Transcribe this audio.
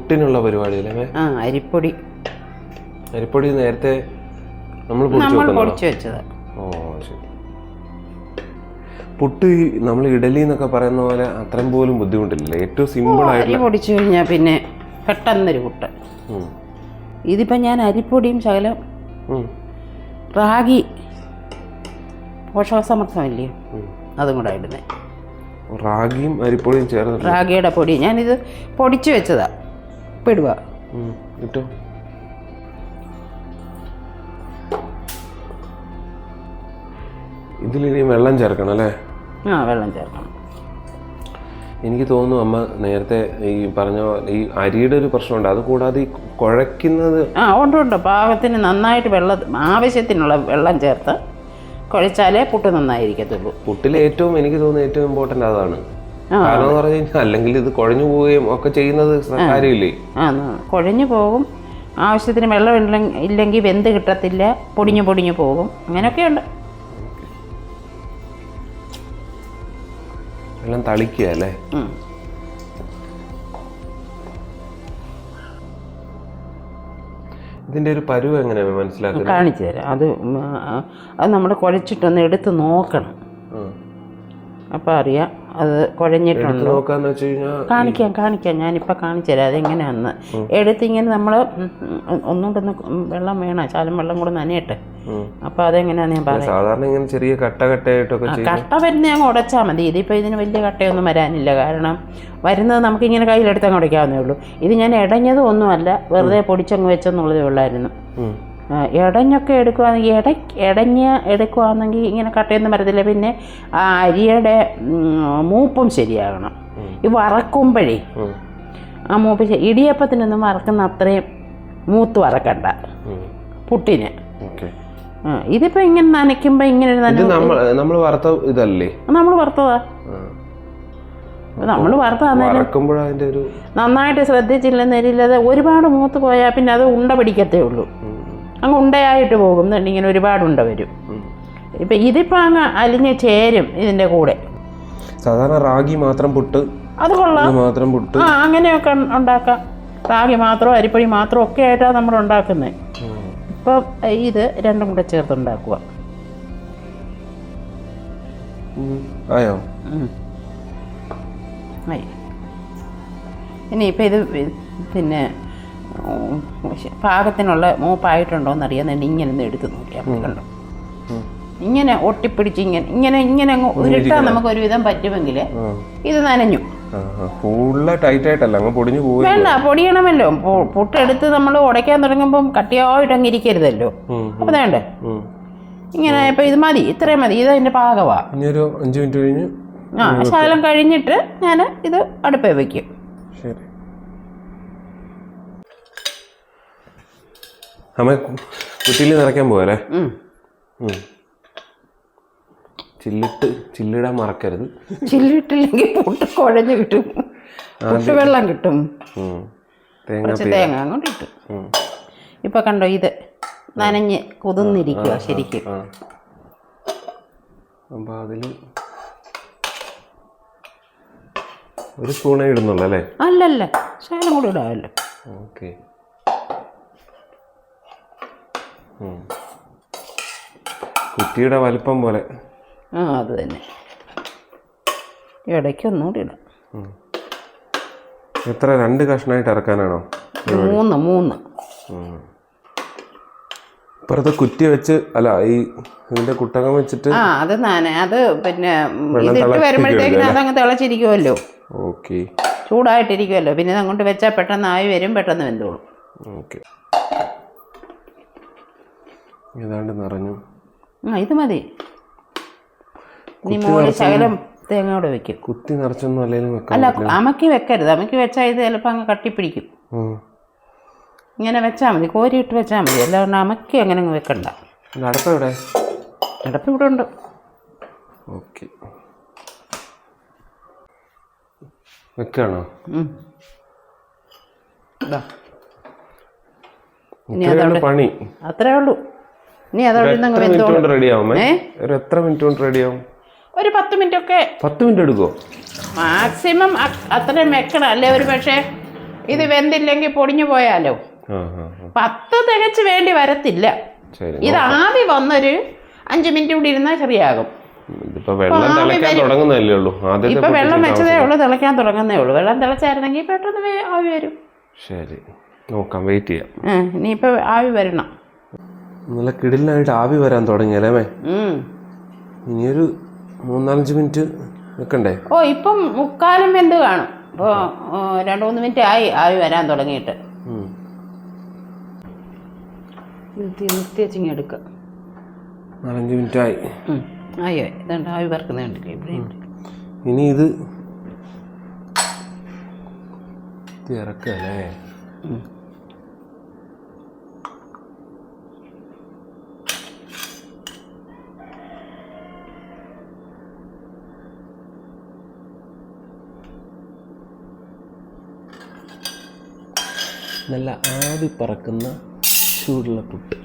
പുട്ടിനുള്ള പരിപാടി അല്ലേ? അരിപ്പൊടി നേരത്തെ നമ്മൾ പൊടിച്ചു വെച്ചത്. ഓ ശരി. പുട്ട് നമ്മൾ ഇഡലി എന്നൊക്കെ പറയുന്ന പോലെ അത്രയും പോലും ബുദ്ധിമുട്ടില്ല. ഏറ്റവും സിമ്പിൾ ആയിട്ട് അരി പൊടിച്ചു കഴിഞ്ഞാൽ പിന്നെ പെട്ടെന്നൊരു പുട്ട്. ഇതിപ്പോൾ ഞാൻ അരിപ്പൊടിയും ശകലം റാഗി പോഷകസമൃദ്ധമല്ലേ അതും കൂടെ ഇടുന്നത്. റാഗിയും അരിപ്പൊടിയും ചേർന്ന് റാഗിയുടെ പൊടി ഞാനിത് പൊടിച്ചു വെച്ചതാ. ഇടുക കിട്ടോ. ഇതിലിനി വെള്ളം ചേർക്കണം അല്ലേ? വെള്ളം ചേർക്കണം. എനിക്ക് തോന്നുന്നു അമ്മ നേരത്തെ ഈ പറഞ്ഞ ഈ അരിയുടെ ഒരു പ്രശ്നമുണ്ട്. അത് കൂടാതെ ഈ കുഴയ്ക്കുന്നത് ഉണ്ട്. പാകത്തിന് നന്നായിട്ട് ആവശ്യത്തിനുള്ള വെള്ളം ചേർത്ത് കുഴച്ചാലേ പുട്ട് നന്നായിരിക്കത്തുള്ളൂ. പുട്ടിൽ എനിക്ക് തോന്നുന്നു ഏറ്റവും ഇമ്പോർട്ടൻ്റ് അതാണ്. കാരണം എന്ന് പറഞ്ഞു കഴിഞ്ഞാൽ അല്ലെങ്കിൽ ഇത് കുഴഞ്ഞു പോവുകയും ഒക്കെ ചെയ്യുന്നത് കാര്യമില്ലേ? കുഴഞ്ഞു പോകും. ആവശ്യത്തിന് വെള്ളം ഇല്ലെങ്കിൽ വെന്ത് കിട്ടത്തില്ല, പൊടിഞ്ഞു പോകും. അങ്ങനെയൊക്കെയുണ്ട്. എല്ലാം തളിക്കുക അല്ലേ? ഇതിന്റെ ഒരു പരുവ് എങ്ങനെയാ മനസ്സിലാക്കുക? കാണിച്ചു തരാം. അത് നമ്മൾ കുഴച്ചിട്ടൊന്ന് എടുത്ത് നോക്കണം. അപ്പം അറിയാം അത് കുഴഞ്ഞിട്ടുണ്ടോ. കാണിക്കാം. ഞാനിപ്പോൾ കാണിച്ചു തരാം അതെങ്ങനെയാന്ന്. എടുത്തിങ്ങനെ നമ്മൾ ഒന്നുകൊണ്ടൊന്ന് വെള്ളം വേണം, ശാലം വെള്ളം കൂടെ നനയട്ടെ. അപ്പം അതെങ്ങനെയാന്ന് ഞാൻ പറയാം. സാധാരണ ഇങ്ങനെ ചെറിയ കട്ടയായിട്ടൊക്കെ കട്ട വരുന്ന അങ്ങ് ഉടച്ചാൽ മതി. ഇതിപ്പോൾ ഇതിന് വലിയ കട്ടയൊന്നും വരാനില്ല. കാരണം വരുന്നത് നമുക്കിങ്ങനെ കയ്യിലെടുത്ത് അങ്ങ് ഉടയ്ക്കാവുന്നേ ഉള്ളൂ. ഇത് ഞാൻ ഇടഞ്ഞതും ഒന്നുമല്ല, വെറുതെ പൊടിച്ചങ്ങ് വെച്ചെന്നുള്ളതേ ഉള്ളായിരുന്നു. ഇടഞ്ഞൊക്കെ എടുക്കുവാണെങ്കിൽ ഇങ്ങനെ കട്ടയൊന്നും വരത്തില്ല. പിന്നെ ആ അരിയുടെ മൂപ്പും ശരിയാകണം. ഈ വറക്കുമ്പോഴേ ആ മൂപ്പ് ഇടിയപ്പത്തിനൊന്നും വറക്കുന്ന അത്രയും മൂത്ത് വറക്കണ്ട പുട്ടിന്. ഇതിപ്പോ ഇങ്ങനെ നനയ്ക്കുമ്പോ ഇങ്ങനെ നമ്മൾ വറുത്തതാ. നമ്മൾ നന്നായിട്ട് ശ്രദ്ധിച്ചില്ലെന്നില്ലാതെ ഒരുപാട് മൂത്ത് പോയാൽ പിന്നെ അത് ഉണ്ട പിടിക്കത്തേ ഉള്ളൂ. അങ്ങ് ഉണ്ടയായിട്ട് പോകും. ഇങ്ങനെ ഒരുപാട് ഉണ്ട വരും. ഇപ്പം ഇതിപ്പോൾ അങ്ങ് അലിഞ്ഞ് ചേരും ഇതിൻ്റെ കൂടെ. സാധാരണ റാഗി മാത്രം പുട്ട് അത് കൊള്ളാം. അങ്ങനെയൊക്കെ ഉണ്ടാക്കാം. റാഗി മാത്രമോ അരിപ്പൊടി മാത്രമോ ഒക്കെ ആയിട്ടാണ് നമ്മൾ ഉണ്ടാക്കുന്നത്. ഇപ്പം ഇത് രണ്ടും കൂടെ ചേർത്തുണ്ടാക്കുക. ഇനിയിപ്പോൾ ഇത് പിന്നെ പാകത്തിനുള്ള മൂപ്പായിട്ടുണ്ടോ എന്നറിയാൻ വേണ്ടി ഇങ്ങനെ ഒന്ന് എടുത്ത് നോക്കിയാൽ കണ്ടോ. ഇങ്ങനെ ഒട്ടിപ്പിടിച്ച് ഇങ്ങനെ അങ്ങ് ഉരുട്ടാൻ നമുക്ക് ഒരുവിധം പറ്റുമെങ്കിൽ ഇത് നനഞ്ഞു. വേണ്ട, പൊടിയണമല്ലോ. പുട്ടെടുത്ത് നമ്മൾ ഉടയ്ക്കാൻ തുടങ്ങുമ്പം കട്ടിയായിട്ട് അങ്ങ് ഇരിക്കരുതല്ലോ. അപ്പൊ വേണ്ടേ ഇങ്ങനെ. ഇപ്പൊ ഇത് മതി, ഇത്രയും മതി. ഇത് അതിന്റെ പാകവാ. 5 മിനിറ്റ് കഴിഞ്ഞ് ശകലം കഴിഞ്ഞിട്ട് ഞാൻ ഇത് അടുപ്പേ വയ്ക്കും. അമ്മ കുറ്റിയിൽ നിറയ്ക്കാൻ പോവല്ലേ? ചില്ലിടാൻ മറക്കരുത്. ചില്ലിട്ടില്ലെങ്കിൽ പുട്ട് കുഴഞ്ഞു കിട്ടും, വെള്ളം കിട്ടും. തേങ്ങ അങ്ങോട്ട് ഇട്ടു. ഇപ്പൊ കണ്ടോ ഇത് നനഞ്ഞ് കുതിർന്നിരിക്കുക ശരിക്കും. അപ്പൊ അതില് ഒരു സ്പൂണേ ഇടുന്നുള്ളൂ അല്ലേ? അല്ലല്ല, ശകലം കൂടെ ഇടാമല്ലോ. ഓക്കെ. കുറ്റിയുടെ വലിപ്പം പോലെ. അത് തന്നെ. ഇടയ്ക്ക് ഒന്നുകൂടി ഇടാം. എത്ര 2 കഷ്ണമായിട്ട് ഇറക്കാനാണോ? 3. ഇപ്പുറത്ത് കുറ്റി വെച്ച് അല്ല ഈ ഇതിന്റെ കുട്ടകം വെച്ചിട്ട് അത് പിന്നെ ഇതിട്ട് വരുമ്പോഴത്തേക്കിന് അതങ്ങ് തിളച്ചിരിക്കുമല്ലോ. ഓക്കെ. ചൂടായിട്ടിരിക്കുമല്ലോ. പിന്നെ അങ്ങോട്ട് വെച്ചാൽ പെട്ടെന്ന് ആയി വരും, പെട്ടെന്ന് വെന്തോളും. ഓക്കെ. ഏതാണ്ട് നിറഞ്ഞു. ഇത് മതി. ഇനി മോളി ശകലം തേങ്ങയോടെ വെക്കും. കുത്തി നിറച്ചൊന്നും അല്ല, അമക്കി വെക്കരുത്. അമക്കി വെച്ചാൽ ഇത് ചിലപ്പോൾ അങ്ങ് കട്ടിപ്പിടിക്കും. ഇങ്ങനെ വെച്ചാൽ മതി, കോരിയിട്ട് വെച്ചാൽ മതി. അല്ലാണ്ട് അമക്കി അങ്ങനെ അങ്ങ് വെക്കണ്ട. അടപ്പെവിടെ? അടപ്പ് ഇവിടെ ഉണ്ട്. ഓക്കെ. വെക്കാണോ? പണി അത്രേ ഉള്ളൂ. ഇനി അതോടെ എത്ര മിനിറ്റ് കൊണ്ട് റെഡിയാവും? ഒരു 10 മിനിറ്റ് ഒക്കെ. 10 മിനിറ്റ് എടുക്കുമോ? മാക്സിമം അത്രയും വെക്കണം. അല്ലേ ഒരു പക്ഷേ ഇത് വെന്തില്ലെങ്കിൽ പൊടിഞ്ഞു പോയാലോ. 10 തികച്ച് വേണ്ടി വരത്തില്ല. ഇത് ആവി വന്നൊരു 5 മിനിറ്റ് കൂടി ഇരുന്നാൽ ശരിയാകും. ഇപ്പൊ വെള്ളം വെച്ചതേ ഉള്ളൂ, തിളയ്ക്കാൻ തുടങ്ങുന്നേ ഉള്ളൂ. വെള്ളം തിളച്ചായിരുന്നെങ്കിൽ പെട്ടെന്ന് ആവി വരും. ശരി, നോക്കാം, വെയിറ്റ് ചെയ്യാം. ഇനിയിപ്പോ ആവി വരണം. നല്ല കിടിലായിട്ട് ആവി വരാൻ തുടങ്ങിയല്ലേ. ഇനിയൊരു 3-4 മിനിറ്റ് വെക്കണ്ടേ? ഇപ്പം 3/4 വെന്ത് കാണും. ഇപ്പോൾ 2-3 മിനിറ്റ് ആയി ആവി വരാൻ തുടങ്ങിയിട്ട്. നിർത്തിയച്ചിങ്ങ് എടുക്കുക. 4-5 മിനിറ്റ് ആയി. ആയോ, ഇതുണ്ട് ആവി വറക്കുന്നുണ്ട്. ഇനി ഇത് ഇറക്കല്ലേ? നല്ല ആവി പറക്കുന്ന ചൂടുള്ള പുട്ട്.